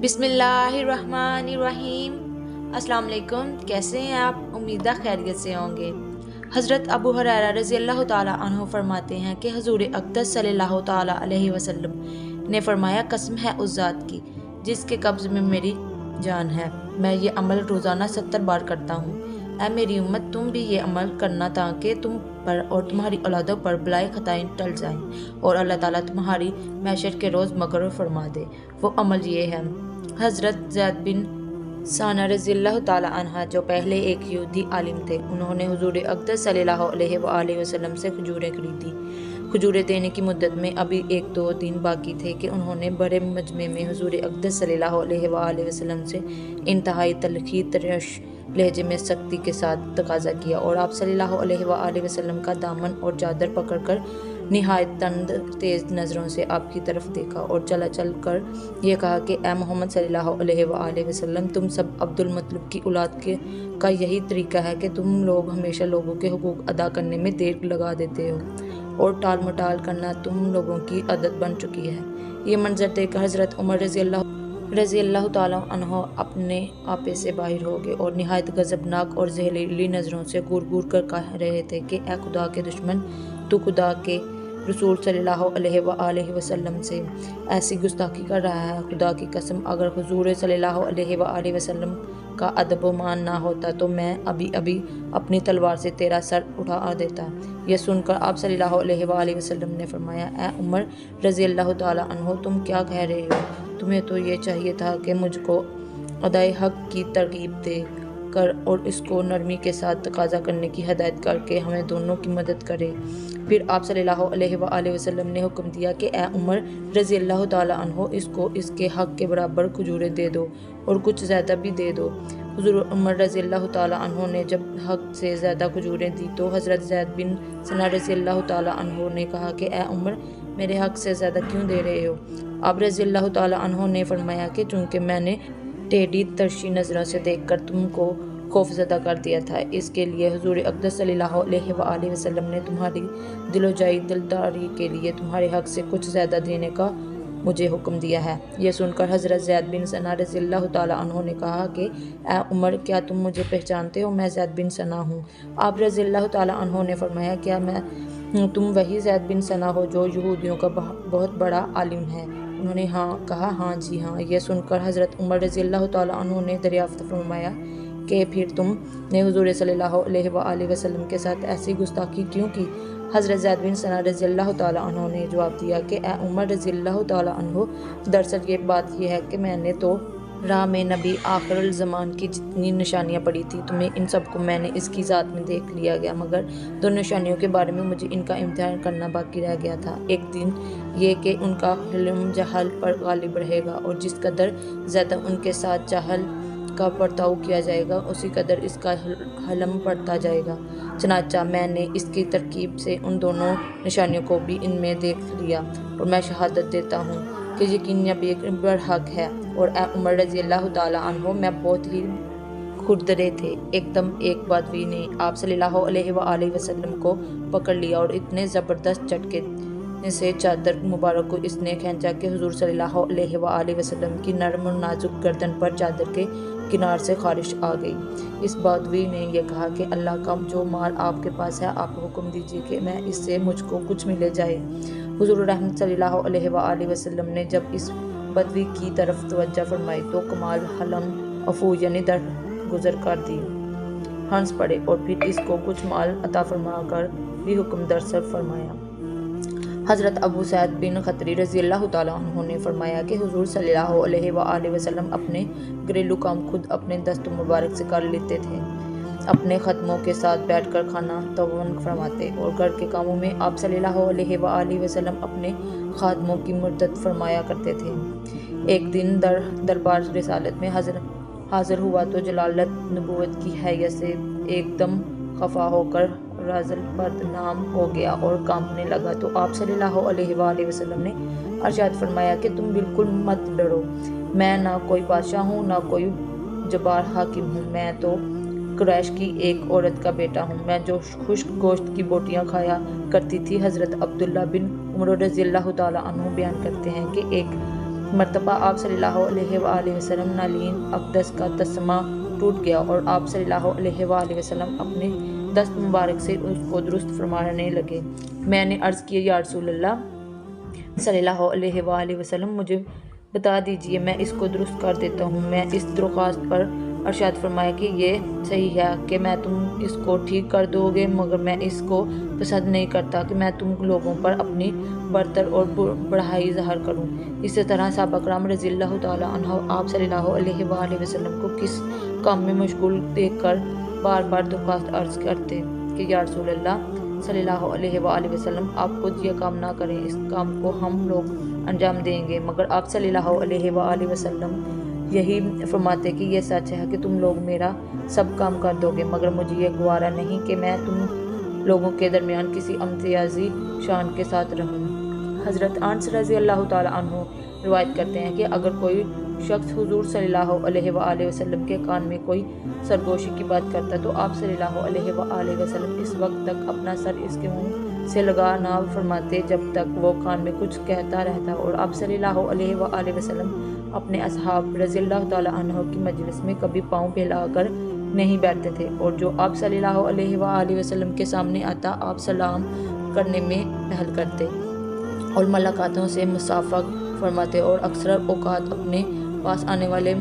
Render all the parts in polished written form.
बिस्मिल्लाहिर्रहमानिर्रहीम। अस्सलाम वालेकुम। कैसे हैं आप? उम्मीद है खैरियत से होंगे। हज़रत अबू हुरैरा रज़ियल्लाहु ताला अन्हु फरमाते हैं कि हुज़ूर अक़दस सल्लल्लाहु ताला अलैहि वसल्लम ने फरमाया, कसम है उस ज़ात की जिसके कब्ज़ में मेरी जान है, मैं ये अमल रोज़ाना 70 बार करता हूँ। ऐ मेरी उम्मत, तुम भी ये अमल करना ताकि तुम पर और तुम्हारी औलादों पर बलाए खताएं टल जाएं और अल्लाह ताला तुम्हारी महशर के रोज़ मग़फ़रत फरमा दे। वो अमल ये है। हज़रत ज़ैद बिन साना रज़ियल्लाहु ताला अन्हा, जो पहले एक यहूदी आलिम थे, उन्होंने हुज़ूर अक़दस सल्लल्लाहु अलैहि वसल्लम से खजूरें खरीदी। खजूरें देने की मुद्दत में अभी 1-2 दिन बाकी थे कि उन्होंने बड़े मजमे में हुज़ूर अक़दस सल्लल्लाहु अलैहि वसल्लम से इंतहाई तल्ख़ी तरश लहजे में सख्ती के साथ तकाज़ा किया और आप सल्लल्लाहु अलैहि वसल्लम का दामन और चादर पकड़कर निहायत तंद तेज़ नज़रों से आपकी तरफ देखा और चल कर ये कहा कि ए मोहम्मद सल्लल्लाहु अलैहि वसल्लम, तुम सब अब्दुल मुत्तलिब की औलाद का यही तरीका है कि तुम लोग हमेशा लोगों के हुकूक अदा करने में देर लगा देते हो और टाल मटाल करना तुम लोगों की आदत बन चुकी है। ये मंजर देखकर हज़रत उमर रज़ियल्लाहु ताला अन्हु अपने आपे से बाहर हो गए और निहायत गज़बनाक और जहरीली नज़रों से घूर घूर कर कह रहे थे कि ए खुदा के दुश्मन, तू खुदा के रसूल सल्लल्लाहु अलैहि वसल्लम से ऐसी गुस्ताखी कर रहा है। खुदा की कसम, अगर हुजूर सल्लल्लाहु अलैहि वसल्लम का अदब व मान ना होता तो मैं अभी अभी अपनी तलवार से तेरा सर उठा देता। यह सुनकर आप सल्लल्लाहु अलैहि वसल्लम ने फरमाया, ए उमर रज़ियल्लाहु ताला अन्हु, तुम क्या कह रहे हो? तुम्हें तो ये चाहिए था कि मुझको अदाए हक़ की तरगीब दे कर और इसको नरमी के साथ तकाज़ा करने की हदायत करके हमें दोनों की मदद करे। फिर आप सल्लल्लाहु अलैहि वसल्लम ने हुक्म दिया कि ए उमर रज़ियल्लाहु ताला अन्हु, इसको इसके हक़ के बराबर खजूरें दे दो और कुछ ज़्यादा भी दे दो। हुज़ूर उमर रज़ियल्लाहु ताला अन्हु ने जब हक़ से ज़्यादा खजूरें दी तो हज़रत ज़ैद बिन सना रज़ियल्लाहु ताला अन्हु ने कहा कि ए उमर, मेरे हक़ से ज़्यादा क्यों दे रहे हो? आप रज़ियल्लाहु ताला अन्हु ने फरमाया कि चूँकि मैंने टेढ़ी तरशी नज़रों से देखकर तुमको खौफज़दा कर दिया था, इसके लिए हुज़ूर अक़दस सल्लल्लाहु अलैहि वसल्लम ने तुम्हारी दिलोजाई दिलदारी के लिए तुम्हारे हक़ से कुछ ज़्यादा देने का मुझे हुक्म दिया है। यह सुनकर हज़रत ज़ैद बिन सना रज़ियल्लाहु ताला अन्हु ने कहा कि ए उमर, क्या तुम मुझे पहचानते हो? मैं ज़ैद बिन सना हूँ। आप रज़ियल्लाहु ताला अन्हु ने फरमाया, क्या तुम वही ज़ैद बिन सना हो जो यहूदियों का बहुत बड़ा आलिम है? उन्होंने कहा, हाँ जी हाँ। यह सुनकर हज़रत उमर रज़ियल्लाहु ताला अन्हु ने दरियाफ़्त फरमाया कि फिर तुमने हुज़ूर सल्लल्लाहु अलैहि वसल्लम के साथ ऐसी गुस्ताखी क्यों की? हज़रत ज़ैद बिन सना रज़ियल्लाहु ताला अन्हु ने जवाब दिया कि ए उमर रज़ियल्लाहु ताला अन्हु, दरअसल ये बात यह है कि मैंने तो राह में नबी आखिरुल ज़मान की जितनी निशानियाँ पड़ी थी, तुम्हें इन सब को मैंने इसकी ज़ात में देख लिया गया, मगर दो निशानियों के बारे में मुझे इनका इम्तिहान करना बाकी रह गया था। एक दिन ये कि उनका हिल्म जहल पर गालिब रहेगा और जिस कदर ज़्यादा उनके साथ जहल का बर्ताव किया जाएगा उसी कदर इसका हलम बढ़ता जाएगा। चनाचा मैंने इसकी तरकीब से उन दोनों निशानियों को भी इनमें देख लिया और मैं शहादत देता हूँ कि यकीन नबी बरहक है। और ए उमर रज़ियल्लाहु ताला अन्हु, मैं बहुत ही खुरदरे थे, एकदम एक बात भी नहीं। आप सल्लल्लाहु अलैहि वसल्लम को पकड़ लिया और इतने ज़बरदस्त झटके से चादर मुबारक को इसने खींचा कि हुज़ूर सल्लल्लाहु अलैहि वसल्लम की नरम और नाजुक गर्दन पर चादर के किनार से खारिश आ गई। इस बदवी ने यह कहा कि अल्लाह का जो माल आपके पास है, आप हुक्म दीजिए कि मैं इससे मुझको कुछ मिले जाए। हुज़ूर रहमत सल्लल्लाहु अलैहि वसल्लम ने जब इस बदवी की तरफ तवज्जो फरमाई तो कमाल हलम अफू यानी दरगुजर कर दी, हंस पड़े और फिर इसको कुछ माल अता फरमा कर भी हुक्म दरसर फरमाया। हज़रत अबू सैद बिन खतरी रज़ियल्लाहु ताला अन्हु ने फरमाया कि हुज़ूर सल्लल्लाहु अलैहि वसल्लम अपने घरेलू काम खुद अपने दस्त मुबारक से कर लेते थे। अपने ख़दमों के साथ बैठकर खाना तवन फरमाते और घर के कामों में आप सल्लल्लाहु अलैहि वसल्लम अपने खादमों की मदद फरमाया करते थे। एक दिन दरबार रिसालत में हाज़िर हुआ तो जलालत नबूवत की हैयत से एकदम खफा होकर राज़ल बदनाम हो गया और कांपने लगा। तो आप सल्लल्लाहु अलैहि वसल्लम ने अर्शाद फरमाया कि तुम बिल्कुल मत डरो, मैं ना कोई बादशाह हूँ ना कोई जब्बार हाकिम हूँ, मैं तो कुरैश की एक औरत का बेटा हूँ, मैं जो खुश्क गोश्त की बोटियाँ खाया करती थी। हज़रत अब्दुल्ला बिन उमर रज़ियल्लाहु ताला अन्हु बयान करते हैं कि एक مرتبہ آپ صلی اللہ علیہ وآلہ وسلم نالین اقدس کا تسمہ ٹوٹ گیا اور آپ صلی اللہ علیہ وآلہ وسلم اپنے دست مبارک سے اس کو درست فرمانے لگے۔ میں نے عرض کیا یا رسول اللہ صلی اللہ علیہ وآلہ وسلم مجھے بتا دیجئے، میں اس کو درست کر دیتا ہوں۔ میں اس درخواست پر ارشاد فرمایا کہ یہ صحیح ہے کہ میں تم اس کو ٹھیک کر دو گے، مگر میں اس کو پسند نہیں کرتا کہ میں تم لوگوں پر اپنی برتر اور بڑائی ظاہر کروں۔ اسی طرح صحابہ کرام رضی اللہ تعالیٰ عنہ آپ صلی اللہ علیہ وآلہ وسلم کو کس کام میں مشغول دیکھ کر بار بار درخواست عرض کرتے کہ یا رسول اللہ صلی اللہ علیہ وآلہ وسلم آپ خود یہ کام نہ کریں، اس کام کو ہم لوگ انجام دیں گے، مگر آپ صلی اللہ علیہ وآلہ وسلم یہی فرماتے کہ یہ سچ ہے کہ تم لوگ میرا سب کام کر دو گے، مگر مجھے یہ گوارا نہیں کہ میں تم لوگوں کے درمیان کسی امتیازی شان کے ساتھ رہوں۔ حضرت انس رضی اللہ تعالیٰ عنہ روایت کرتے ہیں کہ اگر کوئی شخص حضور صلی اللہ علیہ وآلہ وسلم کے کان میں کوئی سرگوشی کی بات کرتا تو آپ صلی اللہ علیہ وآلہ وسلم اس وقت تک اپنا سر اس کے منہ سے لگا نہ فرماتے جب تک وہ کان میں کچھ کہتا رہتا، اور آپ صلی اللہ علیہ وآلہ وسلم اپنے اصحاب رضی اللہ تعالیٰ عنہ کی مجلس میں کبھی پاؤں پھیلا کر نہیں بیٹھتے تھے، اور جو آپ صلی اللہ علیہ وآلہ وسلم کے سامنے آتا آپ سلام کرنے میں پہل کرتے اور ملاقاتوں سے مصافحہ فرماتے، اور اکثر اوقات اپنے پاس آنے والے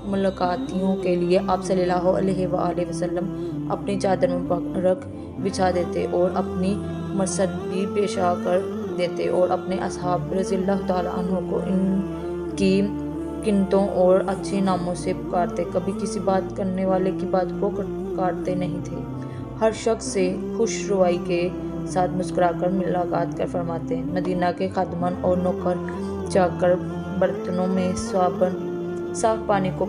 ملاقاتیوں کے لیے آپ صلی اللہ علیہ وآلہ وسلم اپنی چادر مبارک بچھا دیتے اور اپنی مرصد بھی پیشا کر دیتے، اور اپنے اصحاب رضی اللہ تعالیٰ عنہ کو ان کی کنتوں اور اچھے ناموں سے پکارتے، کبھی کسی بات کرنے والے کی بات کو کاٹتے نہیں تھے، ہر شخص سے خوش روائی کے ساتھ مسکرا کر ملاقات کر فرماتے۔ مدینہ کے خادمان اور نوکر چاکر برتنوں میں صاف پانی کو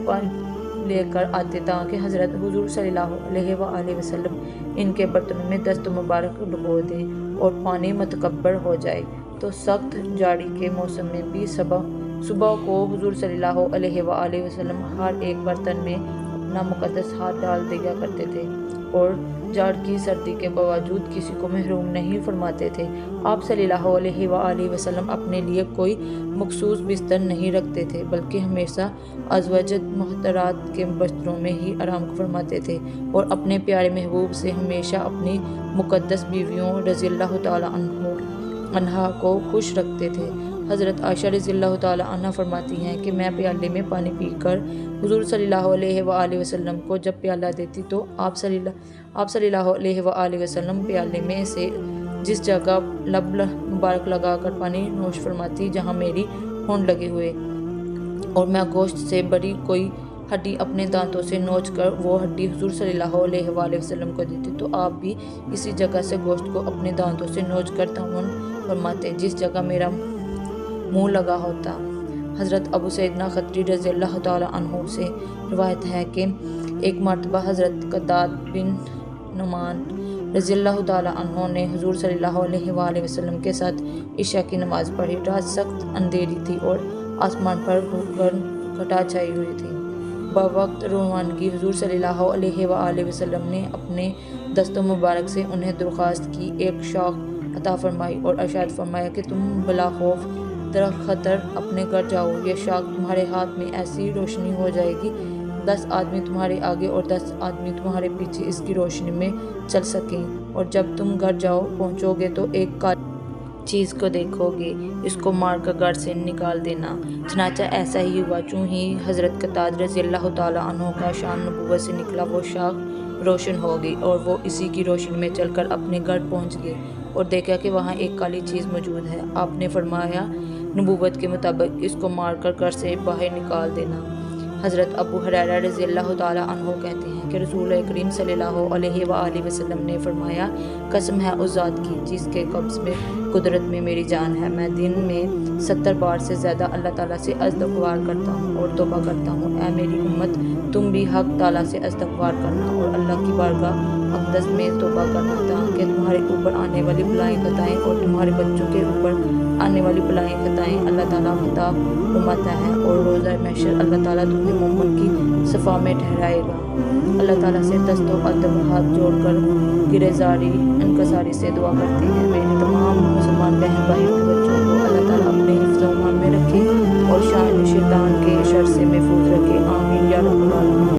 لے کر آتے تاکہ حضرت حضور صلی اللہ علیہ وآلہ وسلم ان کے برتنوں میں دست مبارک ڈبو دیں اور پانی متکبر ہو جائے، تو سخت جاڑی کے موسم میں بھی صبح کو حضور صلی اللہ علیہ وآلہ وسلم ہر ایک برتن میں اپنا مقدس ہاتھ ڈال دیا کرتے تھے اور جاڑ کی سردی کے باوجود کسی کو محروم نہیں فرماتے تھے۔ آپ صلی اللہ علیہ وآلہ وسلم اپنے لیے کوئی مخصوص بستر نہیں رکھتے تھے، بلکہ ہمیشہ ازواج محترمات کے بستروں میں ہی آرام فرماتے تھے اور اپنے پیارے محبوب سے ہمیشہ اپنی مقدس بیویوں رضی اللہ تعالیٰ عنہا کو خوش رکھتے تھے۔ حضرت عائشہ رضی اللہ تعالیٰ عنہا فرماتی ہیں کہ میں پیالے میں پانی پی کر حضور صلی اللہ علیہ وآلہ وسلم کو جب پیالہ دیتی تو آپ صلی اللہ علیہ وآلہ وسلم پیالے میں سے جس جگہ لب مبارک لگا کر پانی نوش فرماتی جہاں میری ہونٹ لگے ہوئے، اور میں گوشت سے بری کوئی ہڈی اپنے دانتوں سے نوچ کر وہ ہڈی حضور صلی اللہ علیہ وآلہ وسلم کو دیتی تو آپ بھی اسی جگہ سے گوشت کو اپنے دانتوں سے نوچ کر تعاون فرماتے جس جگہ میرا منہ لگا ہوتا۔ حضرت ابو سعید خدری رضی اللہ تعالیٰ عنہ سے روایت ہے کہ ایک مرتبہ حضرت قتادہ بن نعمان رضی اللہ تعالیٰ عنہ نے حضور صلی اللہ علیہ وآلہ وسلم کے ساتھ عشاء کی نماز پڑھی۔ رات سخت اندھیری تھی اور آسمان پر گھٹا چھائی ہوئی تھی۔ بوقت روانگی حضور صلی اللہ علیہ وآلہ وسلم نے اپنے دست مبارک سے انہیں درخواست کی ایک شاخ عطا فرمائی اور ارشاد فرمایا کہ تم بلا خوف درخطر اپنے گھر جاؤ، یہ شاخ تمہارے ہاتھ میں ایسی روشنی ہو جائے گی 10 آدمی تمہارے آگے اور 10 آدمی تمہارے پیچھے اس کی روشنی میں چل سکیں، اور جب تم گھر پہنچو گے تو ایک کالی چیز کو دیکھو گے، اس کو مار کر گھر سے نکال دینا۔ چنانچہ ایسا ہی ہوا، چوں ہی حضرت قتادہ رضی اللہ تعالیٰ عنہ کا شان نبوت سے نکلا، وہ شاخ روشن ہو گئی اور وہ اسی کی روشنی میں چل کر اپنے گھر پہنچ گئے اور دیکھا کہ وہاں ایک کالی چیز موجود ہے۔ آپ نے فرمایا نبوت کے مطابق اس کو مار کر گھر سے باہر نکال دینا۔ حضرت ابو ہریرہ رضی اللہ تعالیٰ عنہ کہتے ہیں کہ رسول کریم صلی اللہ علیہ وآلہ وسلم نے فرمایا قسم ہے اس ذات کی جس کے قبض میں قدرت میں میری جان ہے، میں دن میں 70 بار سے زیادہ اللہ تعالیٰ سے استغفار کرتا ہوں اور توبہ کرتا ہوں۔ اے میری امت، تم بھی حق تعالیٰ سے استغفار کرنا اور اللہ کی بارگاہ اقدس میں توبہ کرنا تاکہ تمہارے اوپر آنے والی بلائیں خطائیں اور تمہارے بچوں کے اوپر آنے والی بلائیں خطائیں اللہ تعالیٰ عطا فرماتا ہے، اور روزہ محشر اللہ تعالیٰ تمہیں مومن کی صفا میں ٹھہرائے گا۔ اللہ تعالیٰ سے دست و ادب ہاتھ جوڑ کر گریزاری انکساری سے دعا کرتے ہیں۔ میرے تمام مسلمان بہن بھائیوں کے بچوں کو اللہ تعالیٰ اپنے حفظ و امان میں رکھے۔ اور شیطان کے شر سے محفوظ رکھے۔